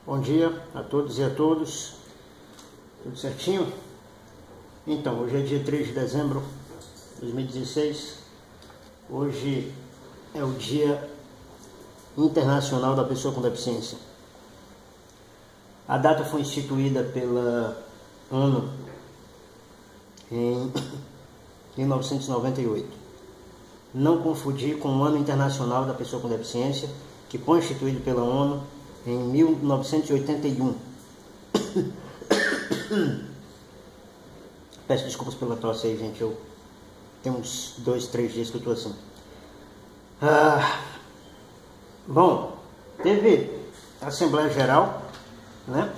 Bom dia a todos e a todos, tudo certinho? Então, hoje é dia 3 de dezembro de 2016, hoje é o Dia Internacional da Pessoa com Deficiência. A data foi instituída pela ONU em 1998. Não confundir com o Ano Internacional da Pessoa com Deficiência, que foi instituído pela ONU em 1981. Peço desculpas pela tosse aí, gente. Eu tenho uns 2, 3 dias que eu estou assim. Bom, teve a Assembleia Geral, né?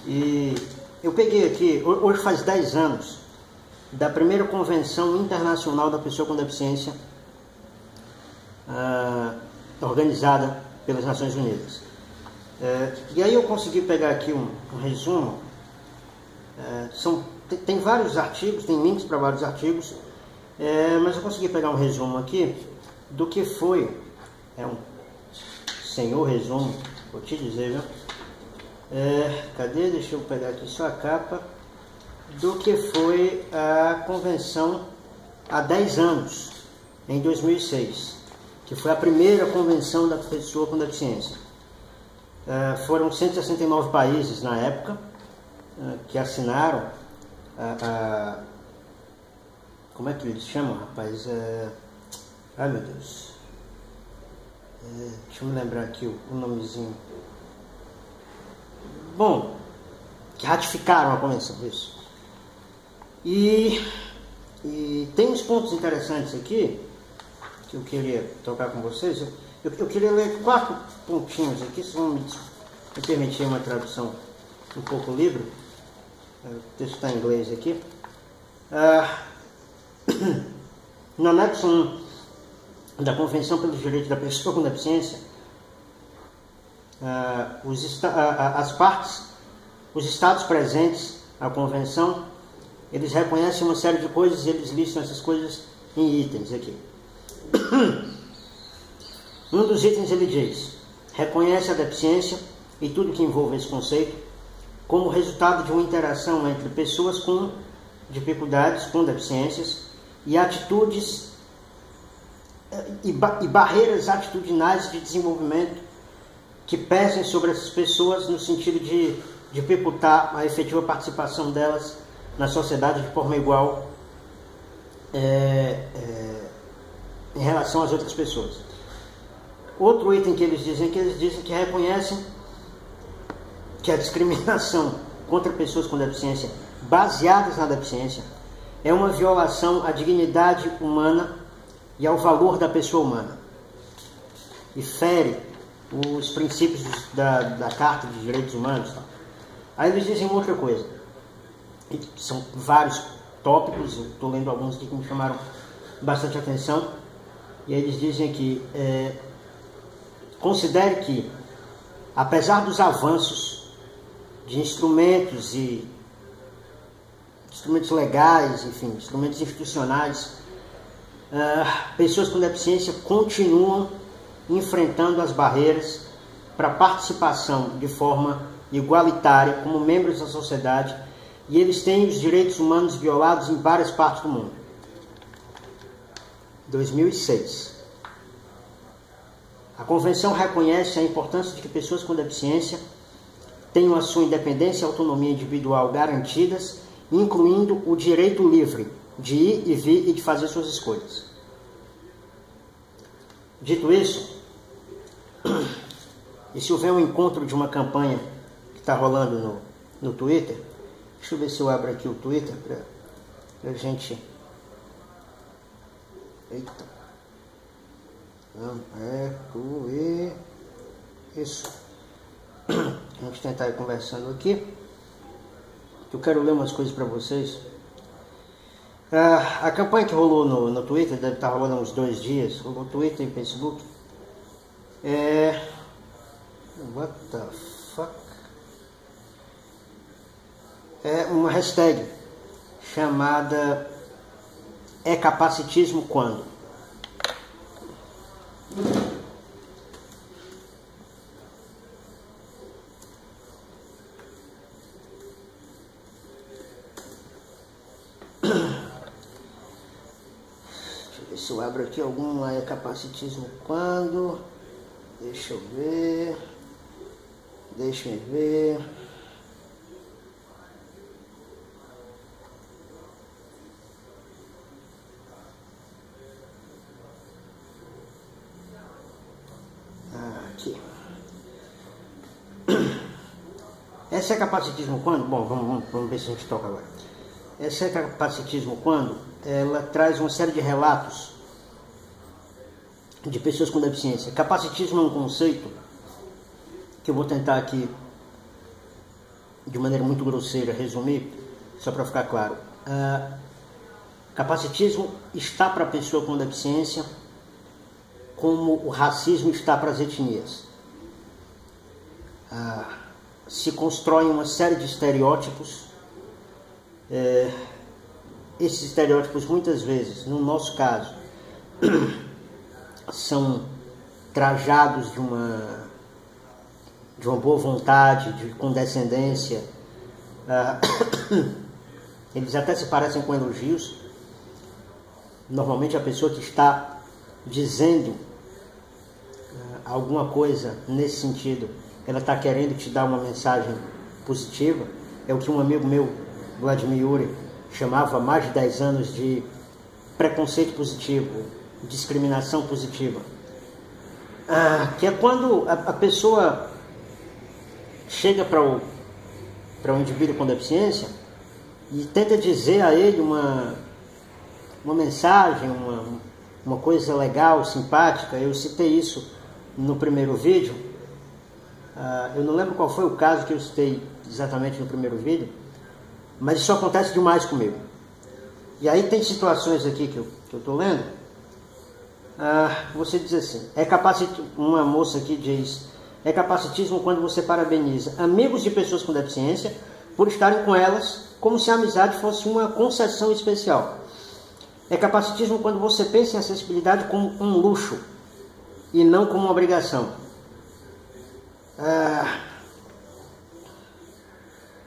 E eu peguei aqui, hoje faz 10 anos, da primeira Convenção Internacional da Pessoa com Deficiência, organizada pelas Nações Unidas. E aí eu consegui pegar aqui um resumo. Tem vários artigos, tem links para vários artigos, mas eu consegui pegar um resumo aqui do que foi, um senhor resumo, vou te dizer, viu? Cadê? Deixa eu pegar aqui só a capa, do que foi a convenção há 10 anos, em 2006, que foi a primeira convenção da pessoa com deficiência. Foram 169 países na época que assinaram como é que eles chamam, rapaz? Ai, meu Deus. Deixa eu me lembrar aqui o nomezinho. Bom, que ratificaram a convenção, isso. E tem uns pontos interessantes aqui que eu queria tocar com vocês. Eu queria ler 4 pontinhos aqui, se vão me permitir uma tradução um pouco livre. O texto está em inglês aqui. No anexo 1 da Convenção pelos Direitos da Pessoa com Deficiência, as partes, os estados presentes à Convenção, eles reconhecem uma série de coisas e eles listam essas coisas em itens aqui. Um dos itens ele diz: reconhece a deficiência e tudo que envolve esse conceito como resultado de uma interação entre pessoas com dificuldades, com deficiências, e atitudes e barreiras atitudinais de desenvolvimento que pesem sobre essas pessoas no sentido de dificultar a efetiva participação delas na sociedade de forma igual em relação às outras pessoas. Outro item que eles dizem que reconhecem que a discriminação contra pessoas com deficiência baseadas na deficiência é uma violação à dignidade humana e ao valor da pessoa humana e fere os princípios da Carta de Direitos Humanos. Aí eles dizem outra coisa, e são vários tópicos, eu estou lendo alguns aqui que me chamaram bastante atenção, e aí eles dizem que considere que, apesar dos avanços de instrumentos legais, enfim, instrumentos institucionais, pessoas com deficiência continuam enfrentando as barreiras para participação de forma igualitária como membros da sociedade, e eles têm os direitos humanos violados em várias partes do mundo. 2006. A Convenção reconhece a importância de que pessoas com deficiência tenham a sua independência e autonomia individual garantidas, incluindo o direito livre de ir e vir e de fazer suas escolhas. Dito isso, e se houver um encontro de uma campanha que está rolando no Twitter, deixa eu ver se eu abro aqui o Twitter para a gente... Eita. Isso. A gente tentar ir conversando aqui. Eu quero ler umas coisas para vocês. A campanha que rolou no Twitter, deve estar rolando há uns 2 dias, rolou no Twitter e Facebook. What the fuck? É uma hashtag chamada "É capacitismo quando?". se eu abro aqui algum capacitismo quando. Deixa eu ver. Deixa eu ver. Aqui. Essa é capacitismo quando? Bom, vamos ver se a gente toca agora. Essa é capacitismo quando ela traz uma série de relatos de pessoas com deficiência. Capacitismo é um conceito que eu vou tentar aqui, de maneira muito grosseira, resumir, só para ficar claro. Capacitismo está para a pessoa com deficiência como o racismo está para as etnias. Se constrói uma série de estereótipos. Esses estereótipos, muitas vezes, no nosso caso, são trajados de uma boa vontade, de condescendência. Eles até se parecem com elogios. Normalmente a pessoa que está dizendo alguma coisa nesse sentido, ela está querendo te dar uma mensagem positiva. É o que um amigo meu, Vladimir Yuri, chamava há mais de 10 anos de preconceito positivo, discriminação positiva. Que é quando a pessoa chega para um indivíduo com deficiência e tenta dizer a ele uma mensagem, uma coisa legal, simpática. Eu citei isso no primeiro vídeo. Eu não lembro qual foi o caso que eu citei exatamente no primeiro vídeo, mas isso acontece demais comigo. E aí tem situações aqui que eu estou lendo. Você diz assim, uma moça aqui diz, é capacitismo quando você parabeniza amigos de pessoas com deficiência por estarem com elas como se a amizade fosse uma concessão especial. É capacitismo quando você pensa em acessibilidade como um luxo e não como uma obrigação.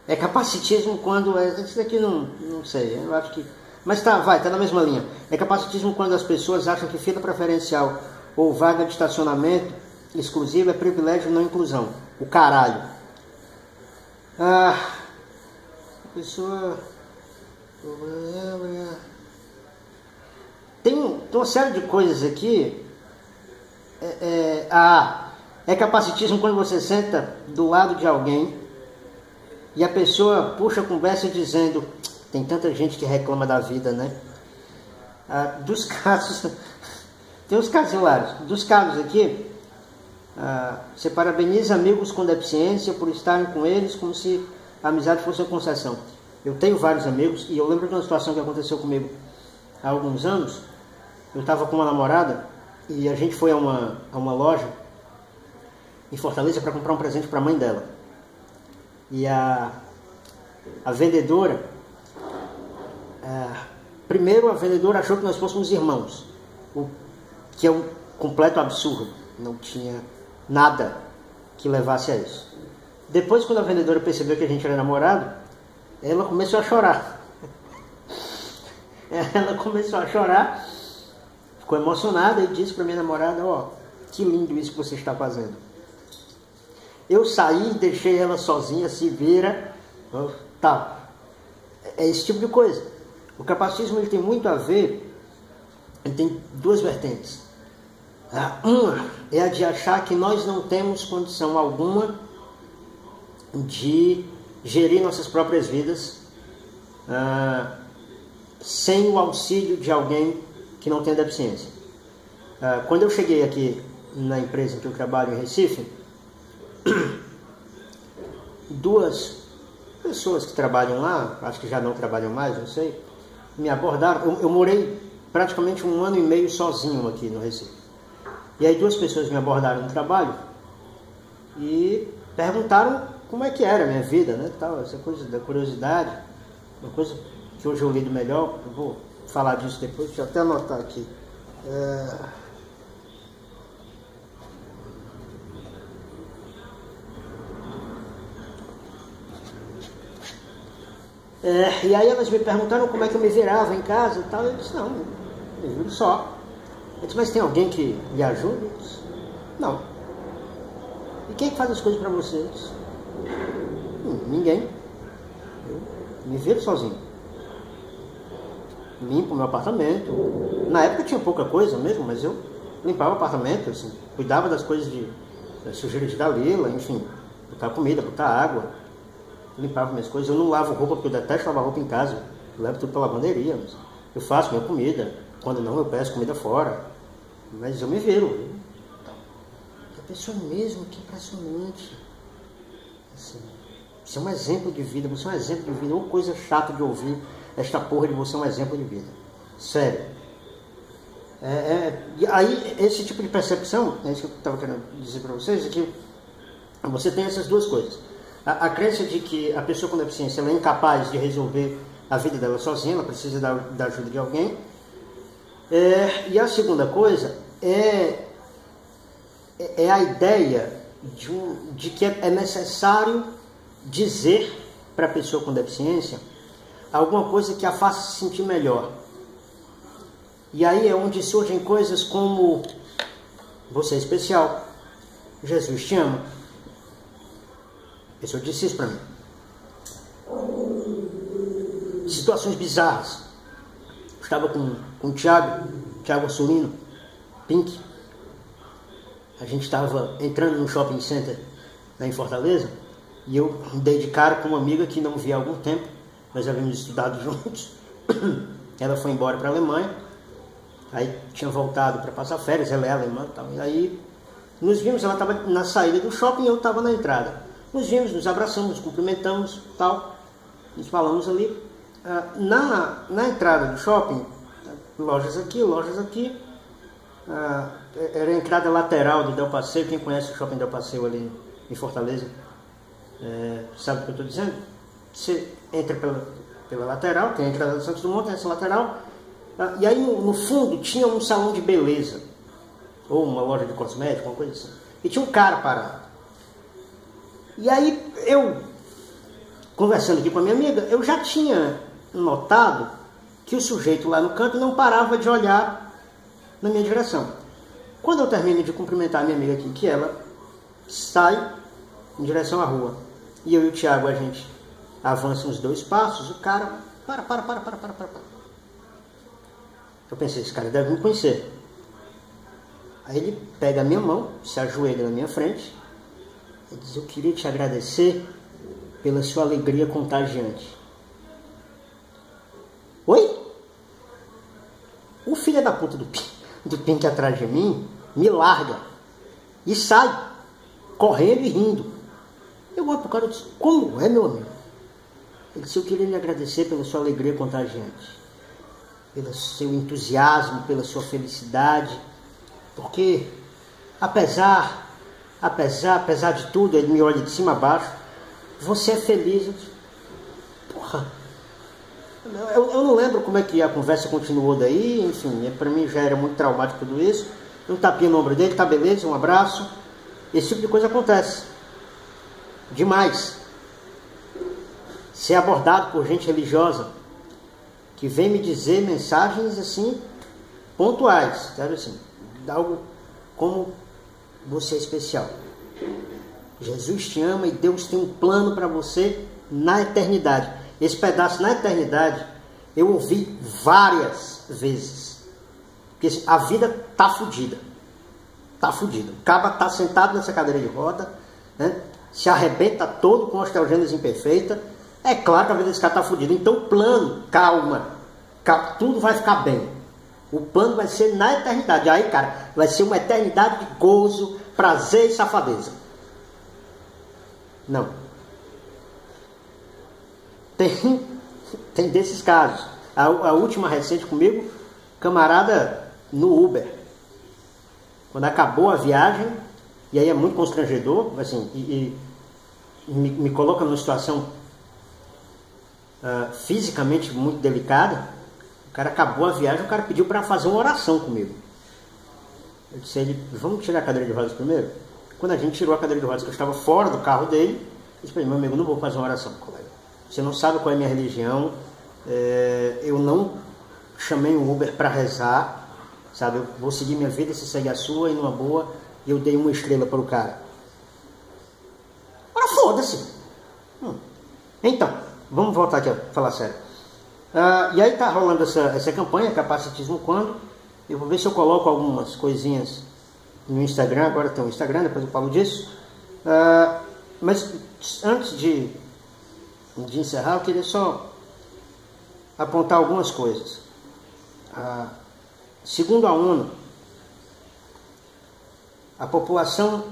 É capacitismo quando... Isso daqui não sei, eu acho que... Mas tá na mesma linha. É capacitismo quando as pessoas acham que fila preferencial ou vaga de estacionamento exclusiva é privilégio e não inclusão. O caralho. A pessoa... Tem uma série de coisas aqui. É capacitismo quando você senta do lado de alguém e a pessoa puxa a conversa dizendo, tem tanta gente que reclama da vida, né? Dos casos, tem uns casos hilários. Dos casos aqui, você parabeniza amigos com deficiência por estarem com eles como se a amizade fosse uma concessão. Eu tenho vários amigos e eu lembro de uma situação que aconteceu comigo há alguns anos. Eu estava com uma namorada e a gente foi a uma loja em Fortaleza para comprar um presente para a mãe dela. E a vendedora, primeiro a vendedora achou que nós fôssemos irmãos, o que é um completo absurdo, não tinha nada que levasse a isso. Depois, quando a vendedora percebeu que a gente era namorado, ela começou a chorar. Ela começou a chorar, ficou emocionada e disse para minha namorada, que lindo isso que você está fazendo. Eu saí e deixei ela sozinha, se vira, tal. É esse tipo de coisa. O capacitismo ele tem muito a ver, ele tem duas vertentes. Uma é a de achar que nós não temos condição alguma de gerir nossas próprias vidas sem o auxílio de alguém que não tem deficiência. Quando eu cheguei aqui na empresa em que eu trabalho em Recife, duas pessoas que trabalham lá, acho que já não trabalham mais, não sei, me abordaram. Eu morei praticamente 1 ano e meio sozinho aqui no Recife. E aí 2 pessoas me abordaram no trabalho e perguntaram como é que era a minha vida, né, tal, essa coisa da curiosidade, uma coisa que hoje eu lido melhor. Eu vou falar disso depois, deixa eu até anotar aqui. E aí elas me perguntaram como é que eu me virava em casa e tal. Eu disse, não, me viro só. Eu disse, mas tem alguém que lhe ajude? Eu disse, não. E quem faz as coisas para você? Eu disse, ninguém. Eu me viro sozinho. Limpo o meu apartamento. Na época tinha pouca coisa mesmo, mas eu limpava o apartamento, assim, cuidava das coisas das sujeiras de Dalila, enfim, botar comida, botar água, limpava minhas coisas. Eu não lavo roupa porque eu detesto lavar roupa em casa, eu levo tudo para a lavanderia. Mas eu faço minha comida, quando não eu peço comida fora, mas eu me viro. A pessoa mesmo, que impressionante. Assim, você é um exemplo de vida, você é um exemplo de vida, ou coisa chata de ouvir, esta porra de você é um exemplo de vida. Sério. Aí, esse tipo de percepção, é isso que eu estava querendo dizer para vocês, é que você tem essas duas coisas. A crença de que a pessoa com deficiência ela é incapaz de resolver a vida dela sozinha, ela precisa da ajuda de alguém. E a segunda coisa é a ideia de que é necessário dizer para a pessoa com deficiência alguma coisa que a faça se sentir melhor. E aí é onde surgem coisas como: você é especial, Jesus te ama. Esse eu disse isso para mim. Situações bizarras. Eu estava com o Thiago Assolino, Pink. A gente estava entrando no shopping center lá em Fortaleza e eu dei de cara com uma amiga que não via há algum tempo. Nós havíamos estudado juntos. Ela foi embora para a Alemanha. Aí tinha voltado para passar férias, ela é alemã e tal. E aí nos vimos, ela estava na saída do shopping e eu estava na entrada. Nos vimos, nos abraçamos, nos cumprimentamos tal. Nos falamos ali. Na entrada do shopping, lojas aqui. Era a entrada lateral do Del Passeio. Quem conhece o shopping Del Passeio ali em Fortaleza sabe o que eu estou dizendo? Você entra pela lateral, tem a entrada do Santos Dumont, tem essa lateral. E aí no fundo tinha um salão de beleza, ou uma loja de cosméticos, uma coisa assim. E tinha um cara parado. E aí eu, conversando aqui com a minha amiga, eu já tinha notado que o sujeito lá no canto não parava de olhar na minha direção. Quando eu termino de cumprimentar a minha amiga aqui, que ela sai em direção à rua, e eu e o Thiago, a gente avança uns 2 passos, o cara para. Eu pensei, esse cara deve me conhecer. Aí ele pega a minha mão, se ajoelha na minha frente e diz: eu queria te agradecer pela sua alegria contagiante. Oi? O filho da puta do Pink atrás de mim me larga e sai correndo e rindo. Eu olho pro cara e disse: como é, meu amigo? Ele disse: eu queria lhe agradecer pela sua alegria contagiante, pelo seu entusiasmo, pela sua felicidade, porque apesar de tudo, ele me olha de cima a baixo, você é feliz. Eu disse, porra, eu não lembro como é que a conversa continuou daí, enfim, para mim já era muito traumático tudo isso. Um tapinha no ombro dele, tá beleza, um abraço. Esse tipo de coisa acontece demais. Ser abordado por gente religiosa que vem me dizer mensagens assim pontuais, sabe assim, algo como: você é especial, Jesus te ama e Deus tem um plano para você na eternidade. Esse pedaço na eternidade eu ouvi várias vezes, porque a vida tá fodida, o caba tá sentado nessa cadeira de roda, né? Se arrebenta todo com osteogênese imperfeita. É claro que a vida desse cara tá fodida. Então o plano, calma, tudo vai ficar bem. O plano vai ser na eternidade. Aí, cara, vai ser uma eternidade de gozo, prazer e safadeza. Não. Tem desses casos. A última recente comigo, camarada no Uber. Quando acabou a viagem, e aí é muito constrangedor, assim, e me coloca numa situação fisicamente muito delicada. O cara acabou a viagem, o cara pediu para fazer uma oração comigo. Eu disse a ele: vamos tirar a cadeira de rodas primeiro? Quando a gente tirou a cadeira de rodas, que eu estava fora do carro dele, eu disse para ele: meu amigo, não vou fazer uma oração, colega. Você não sabe qual é a minha religião, eu não chamei um Uber para rezar, sabe? Eu vou seguir minha vida, você segue a sua, e numa boa, eu dei 1 estrela para o cara. Mas foda-se. Então, vamos voltar aqui a falar sério. E aí tá rolando essa campanha, Capacitismo Quando. Eu vou ver se eu coloco algumas coisinhas no Instagram. Agora tem o Instagram, depois eu falo disso. Mas antes de encerrar, eu queria só apontar algumas coisas. Segundo a ONU, a população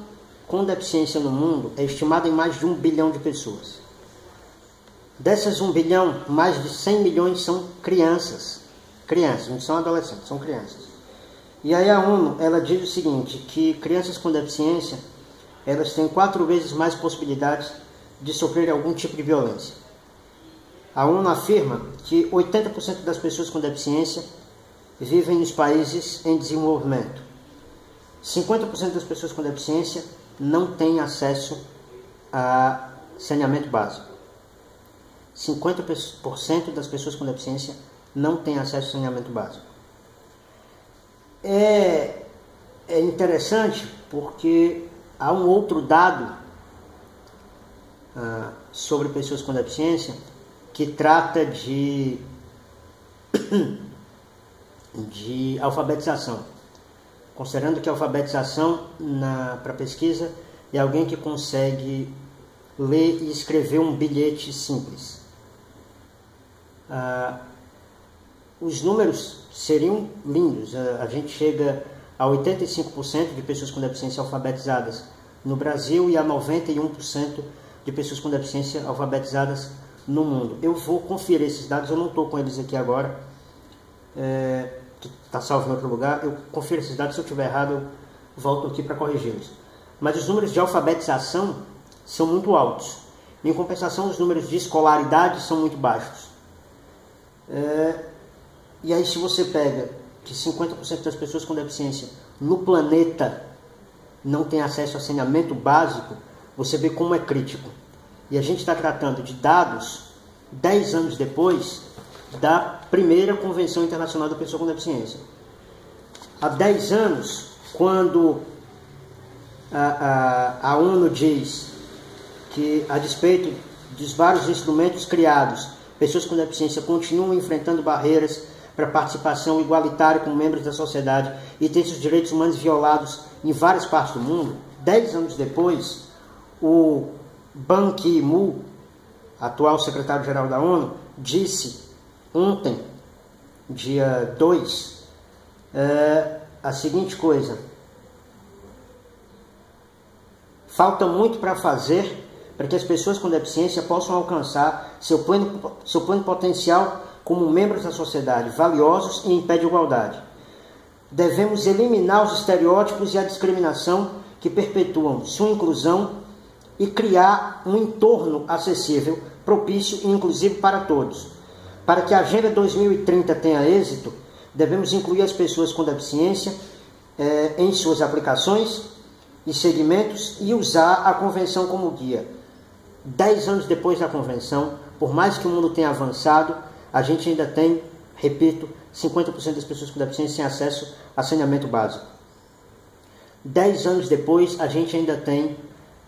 com deficiência no mundo é estimada em mais de 1 bilhão de pessoas. Dessas 1 bilhão, mais de 100 milhões são crianças. Crianças, não são adolescentes, são crianças. E aí a ONU, ela diz o seguinte, que crianças com deficiência, elas têm 4 vezes mais possibilidades de sofrer algum tipo de violência. A ONU afirma que 80% das pessoas com deficiência vivem nos países em desenvolvimento. 50% das pessoas com deficiência não têm acesso a saneamento básico. 50% das pessoas com deficiência não têm acesso a saneamento básico. É interessante porque há um outro dado sobre pessoas com deficiência que trata de alfabetização. Considerando que a alfabetização para pesquisa é alguém que consegue ler e escrever um bilhete simples. Os números seriam lindos. A gente chega a 85% de pessoas com deficiência alfabetizadas no Brasil e a 91% de pessoas com deficiência alfabetizadas no mundo. Eu vou conferir esses dados, eu não estou com eles aqui agora, que está salvo em outro lugar. Eu confiro esses dados, se eu estiver errado eu volto aqui para corrigi-los. Mas os números de alfabetização são muito altos. Em compensação, os números de escolaridade são muito baixos. E aí, se você pega que 50% das pessoas com deficiência no planeta não têm acesso a saneamento básico, você vê como é crítico. E a gente está tratando de dados 10 anos depois da primeira Convenção Internacional da Pessoa com Deficiência. Há 10 anos, quando a ONU diz que, a despeito dos vários instrumentos criados, pessoas com deficiência continuam enfrentando barreiras para participação igualitária como membros da sociedade e têm seus direitos humanos violados em várias partes do mundo, 10 anos depois, o Ban Ki-moon, atual secretário-geral da ONU, disse ontem, dia 2, a seguinte coisa: falta muito para fazer para que as pessoas com deficiência possam alcançar seu pleno potencial como membros da sociedade, valiosos e em pé de igualdade. Devemos eliminar os estereótipos e a discriminação que perpetuam sua inclusão e criar um entorno acessível, propício e inclusivo para todos. Para que a Agenda 2030 tenha êxito, devemos incluir as pessoas com deficiência em suas aplicações e segmentos e usar a Convenção como guia. 10 anos depois da Convenção, por mais que o mundo tenha avançado, a gente ainda tem, repito, 50% das pessoas com deficiência sem acesso a saneamento básico. 10 anos depois, a gente ainda tem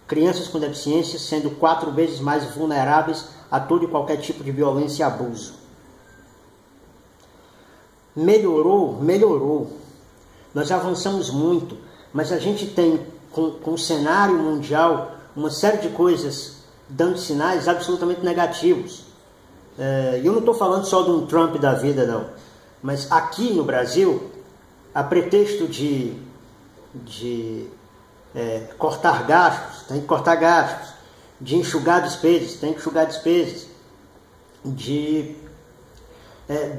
crianças com deficiência sendo 4 vezes mais vulneráveis a todo e qualquer tipo de violência e abuso. Melhorou. Nós avançamos muito, mas a gente tem, com o cenário mundial, uma série de coisas dando sinais absolutamente negativos. E eu não estou falando só de um Trump da vida, não. Mas aqui no Brasil, a pretexto de cortar gastos, tem que cortar gastos, de enxugar despesas, tem que enxugar despesas, de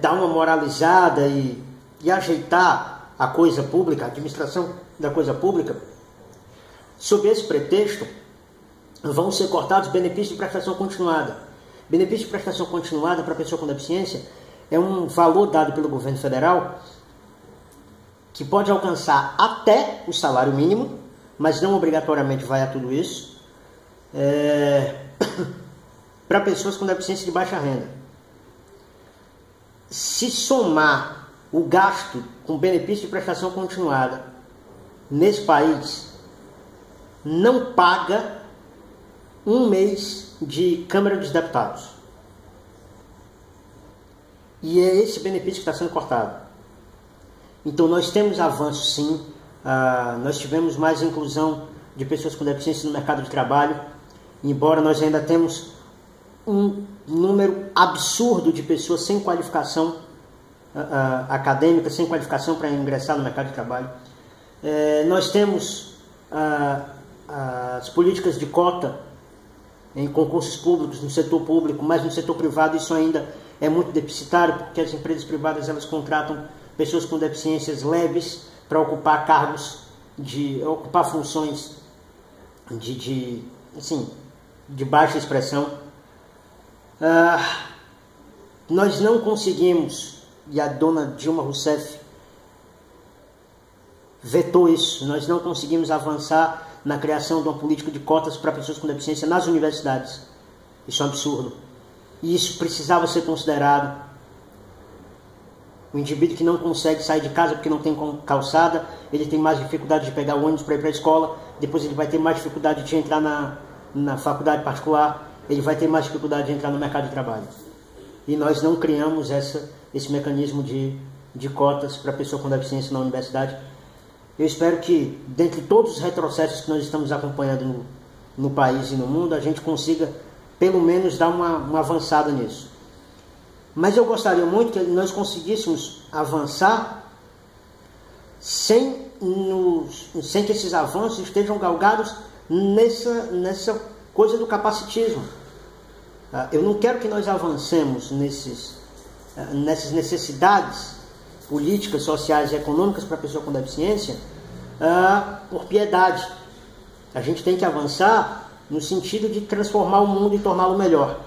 dar uma moralizada e ajeitar a coisa pública, a administração da coisa pública. Sob esse pretexto, vão ser cortados benefícios de prestação continuada. Benefício de prestação continuada para a pessoa com deficiência é um valor dado pelo governo federal que pode alcançar até o salário mínimo, mas não obrigatoriamente vai a tudo isso, para pessoas com deficiência de baixa renda. Se somar o gasto com benefício de prestação continuada nesse país não paga um mês de Câmara dos Deputados. E é esse benefício que está sendo cortado. Então nós temos avanço sim, nós tivemos mais inclusão de pessoas com deficiência no mercado de trabalho, embora nós ainda temos um número absurdo de pessoas sem qualificação acadêmica, sem qualificação para ingressar no mercado de trabalho. Nós temos as políticas de cota em concursos públicos, no setor público, mas no setor privado isso ainda é muito deficitário, porque as empresas privadas elas contratam pessoas com deficiências leves para ocupar cargos, ocupar funções de baixa expressão. Nós não conseguimos, e a dona Dilma Rousseff vetou isso, nós não conseguimos avançar na criação de uma política de cotas para pessoas com deficiência nas universidades. Isso é um absurdo. E isso precisava ser considerado. O indivíduo que não consegue sair de casa porque não tem calçada, ele tem mais dificuldade de pegar o ônibus para ir para a escola, depois ele vai ter mais dificuldade de entrar na faculdade particular, ele vai ter mais dificuldade de entrar no mercado de trabalho. E nós não criamos esse mecanismo de cotas para pessoa com deficiência na universidade. Eu espero que, dentre todos os retrocessos que nós estamos acompanhando no país e no mundo, a gente consiga, pelo menos, dar uma avançada nisso. Mas eu gostaria muito que nós conseguíssemos avançar sem que esses avanços estejam galgados nessa coisa do capacitismo. Eu não quero que nós avancemos nessas necessidades políticas, sociais e econômicas para a pessoa com deficiência por piedade. A gente tem que avançar no sentido de transformar o mundo e torná-lo melhor.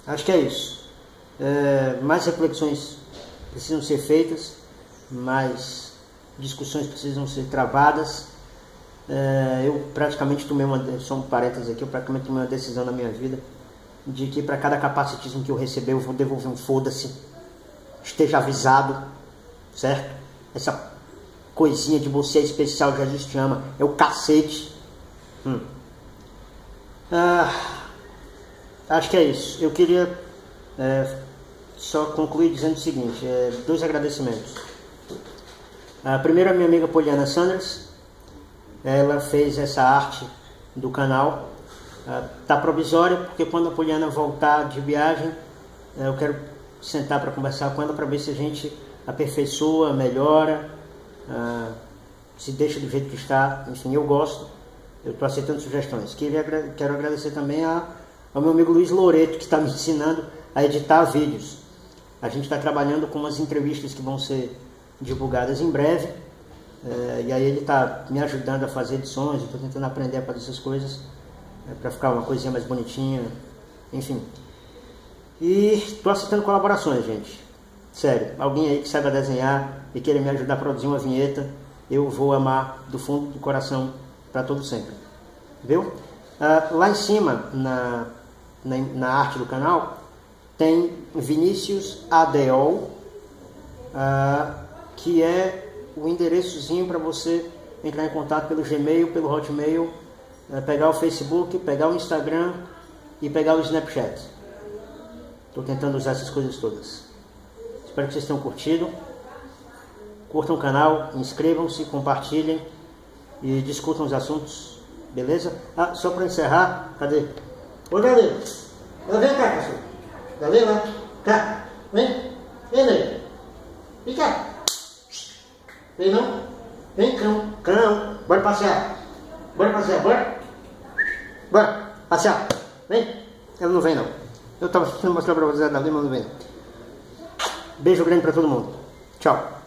Acho que é isso. Mais reflexões precisam ser feitas, mais discussões precisam ser travadas. Eu praticamente tomei só um parênteses aqui, eu praticamente tomei uma decisão na minha vida de que para cada capacitismo que eu receber eu vou devolver um foda-se. Esteja avisado, certo? Essa coisinha de você é especial, Jesus te ama, é o cacete. Acho que é isso. Eu queria só concluir dizendo o seguinte, 2 agradecimentos. Primeiro a minha amiga Poliana Sanders, ela fez essa arte do canal. Tá provisória, porque quando a Poliana voltar de viagem, eu quero sentar para conversar com ela para ver se a gente aperfeiçoa, melhora, se deixa do jeito que está. Enfim, eu gosto, eu estou aceitando sugestões. Quero agradecer também ao meu amigo Luiz Loreto, que está me ensinando a editar vídeos. A gente está trabalhando com umas entrevistas que vão ser divulgadas em breve, e aí ele está me ajudando a fazer edições. Eu estou tentando aprender a fazer essas coisas para ficar uma coisinha mais bonitinha, enfim. E estou aceitando colaborações, gente. Sério, alguém aí que saiba desenhar e queira me ajudar a produzir uma vinheta, eu vou amar do fundo do coração para todo sempre. Viu? Lá em cima, na arte do canal, tem Vinícius Adeol, que é o endereçozinho para você entrar em contato pelo Gmail, pelo Hotmail, pegar o Facebook, pegar o Instagram e pegar o Snapchat. Estou tentando usar essas coisas todas. Espero que vocês tenham curtido. Curtam o canal, inscrevam-se, compartilhem e discutam os assuntos. Beleza? Só para encerrar, cadê? Ô, Galê! Vem cá, cachorro. Galê, lá. Cá. Vem. Vem, Ney. Vem cá. Vem não? Vem, cão. Cão. Bora passear. Bora passear, bora. Bora passear. Vem. Ela não vem, não. Eu estava tentando mostrar para vocês a Galê, mas não vem. Beijo grande para todo mundo. Tchau.